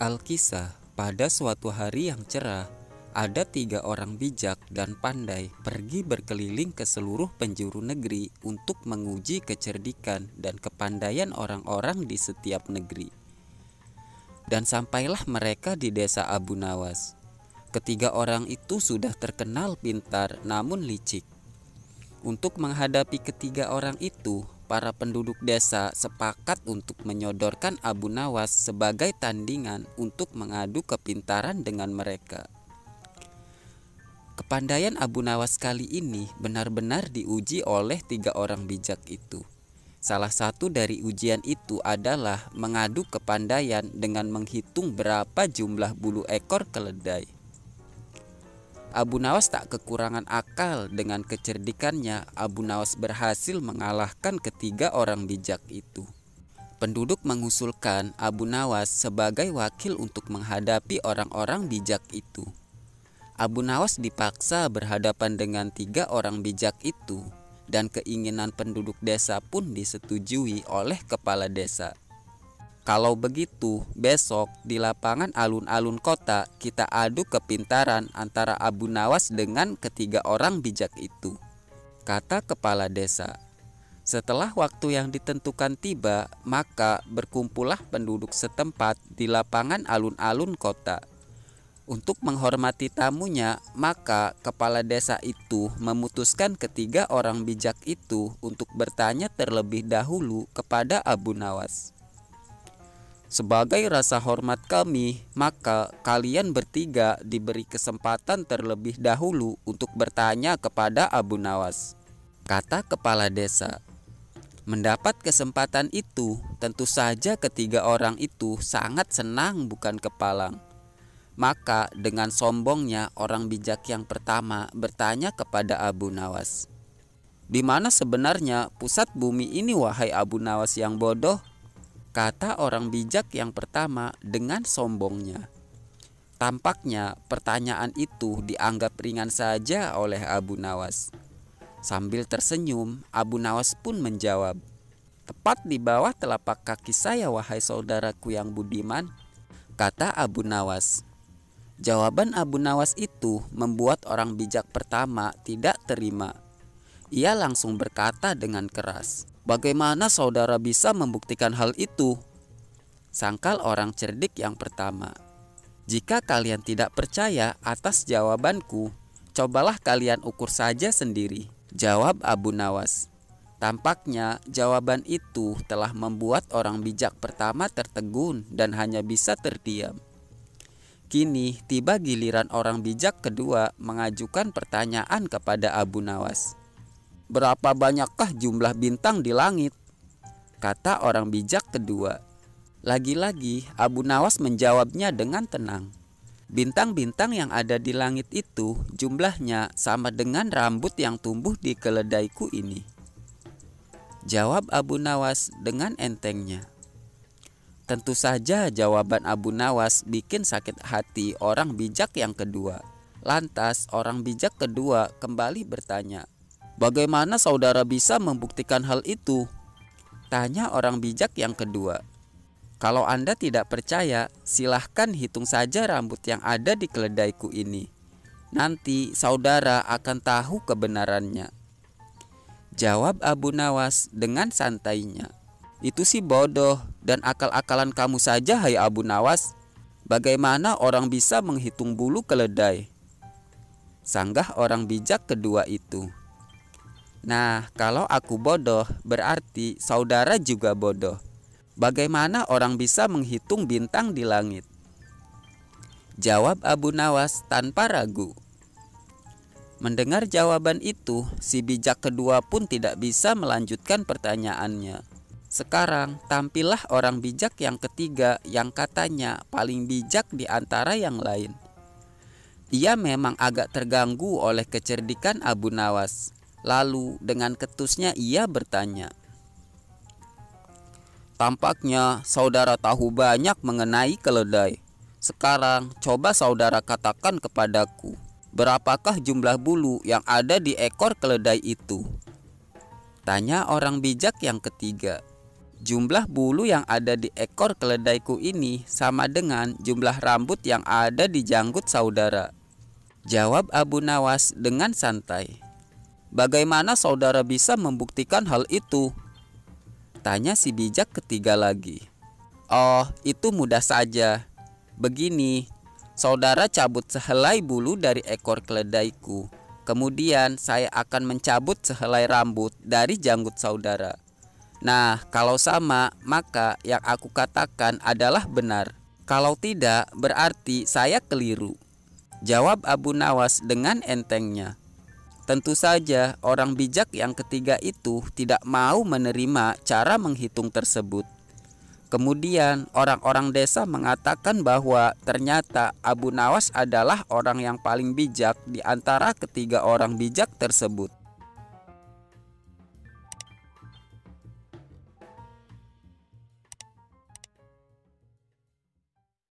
Alkisah, pada suatu hari yang cerah, ada 3 orang bijak dan pandai pergi berkeliling ke seluruh penjuru negeri untuk menguji kecerdikan dan kepandaian orang-orang di setiap negeri. Dan sampailah mereka di desa Abu Nawas. Ketiga orang itu sudah terkenal pintar namun licik. Untuk menghadapi ketiga orang itu, para penduduk desa sepakat untuk menyodorkan Abu Nawas sebagai tandingan untuk mengadu kepintaran dengan mereka. Kepandaian Abu Nawas kali ini benar-benar diuji oleh 3 orang bijak itu. Salah satu dari ujian itu adalah mengadu kepandaian dengan menghitung berapa jumlah bulu ekor keledai. Abu Nawas tak kekurangan akal. Dengan kecerdikannya, Abu Nawas berhasil mengalahkan 3 orang bijak itu. Penduduk mengusulkan Abu Nawas sebagai wakil untuk menghadapi orang-orang bijak itu. Abu Nawas dipaksa berhadapan dengan 3 orang bijak itu, dan keinginan penduduk desa pun disetujui oleh kepala desa. Kalau begitu, besok di lapangan alun-alun kota kita adu kepintaran antara Abu Nawas dengan 3 orang bijak itu, kata kepala desa. Setelah waktu yang ditentukan tiba, maka berkumpullah penduduk setempat di lapangan alun-alun kota. Untuk menghormati tamunya, maka kepala desa itu memutuskan 3 orang bijak itu untuk bertanya terlebih dahulu kepada Abu Nawas. Sebagai rasa hormat kami, maka kalian bertiga diberi kesempatan terlebih dahulu untuk bertanya kepada Abu Nawas, kata kepala desa. Mendapat kesempatan itu, tentu saja 3 orang itu sangat senang bukan kepalang. Maka dengan sombongnya orang bijak yang pertama bertanya kepada Abu Nawas, "Di mana sebenarnya pusat bumi ini, wahai Abu Nawas yang bodoh?" kata orang bijak yang pertama dengan sombongnya. Tampaknya pertanyaan itu dianggap ringan saja oleh Abu Nawas. Sambil tersenyum, Abu Nawas pun menjawab, "Tepat di bawah telapak kaki saya, wahai saudaraku yang budiman," kata Abu Nawas. Jawaban Abu Nawas itu membuat orang bijak pertama tidak terima. Ia langsung berkata dengan keras, "Bagaimana saudara bisa membuktikan hal itu?" Sangkal orang cerdik yang pertama. "Jika kalian tidak percaya atas jawabanku, cobalah kalian ukur saja sendiri," jawab Abu Nawas. Tampaknya jawaban itu telah membuat orang bijak pertama tertegun dan hanya bisa terdiam. Kini tiba giliran orang bijak kedua mengajukan pertanyaan kepada Abu Nawas. "Berapa banyakkah jumlah bintang di langit?" kata orang bijak kedua. Lagi-lagi Abu Nawas menjawabnya dengan tenang. "Bintang-bintang yang ada di langit itu jumlahnya sama dengan rambut yang tumbuh di keledaiku ini," jawab Abu Nawas dengan entengnya. Tentu saja jawaban Abu Nawas bikin sakit hati orang bijak yang kedua. Lantas orang bijak kedua kembali bertanya, "Bagaimana saudara bisa membuktikan hal itu?" tanya orang bijak yang kedua. "Kalau Anda tidak percaya, silahkan hitung saja rambut yang ada di keledaiku ini. Nanti saudara akan tahu kebenarannya," jawab Abu Nawas dengan santainya. "Itu sih bodoh dan akal-akalan kamu saja, hai Abu Nawas. Bagaimana orang bisa menghitung bulu keledai?" sanggah orang bijak kedua itu. "Nah, kalau aku bodoh, berarti saudara juga bodoh. Bagaimana orang bisa menghitung bintang di langit?" jawab Abu Nawas tanpa ragu. Mendengar jawaban itu, si bijak kedua pun tidak bisa melanjutkan pertanyaannya. Sekarang tampillah orang bijak yang ketiga yang katanya paling bijak di antara yang lain. Ia memang agak terganggu oleh kecerdikan Abu Nawas. Lalu dengan ketusnya ia bertanya, "Tampaknya saudara tahu banyak mengenai keledai. Sekarang coba saudara katakan kepadaku, berapakah jumlah bulu yang ada di ekor keledai itu?" tanya orang bijak yang ketiga. Jumlah bulu yang ada di ekor keledaiku ini sama dengan jumlah rambut yang ada di janggut saudara, jawab Abu Nawas dengan santai. Bagaimana saudara bisa membuktikan hal itu? Tanya si bijak ketiga lagi. Oh, itu mudah saja. Begini, saudara cabut sehelai bulu dari ekor keledaiku. Kemudian saya akan mencabut sehelai rambut dari janggut saudara. Nah, kalau sama, maka yang aku katakan adalah benar. Kalau tidak, berarti saya keliru, jawab Abu Nawas dengan entengnya. Tentu saja orang bijak yang ketiga itu tidak mau menerima cara menghitung tersebut. Kemudian orang-orang desa mengatakan bahwa ternyata Abu Nawas adalah orang yang paling bijak di antara ketiga orang bijak tersebut.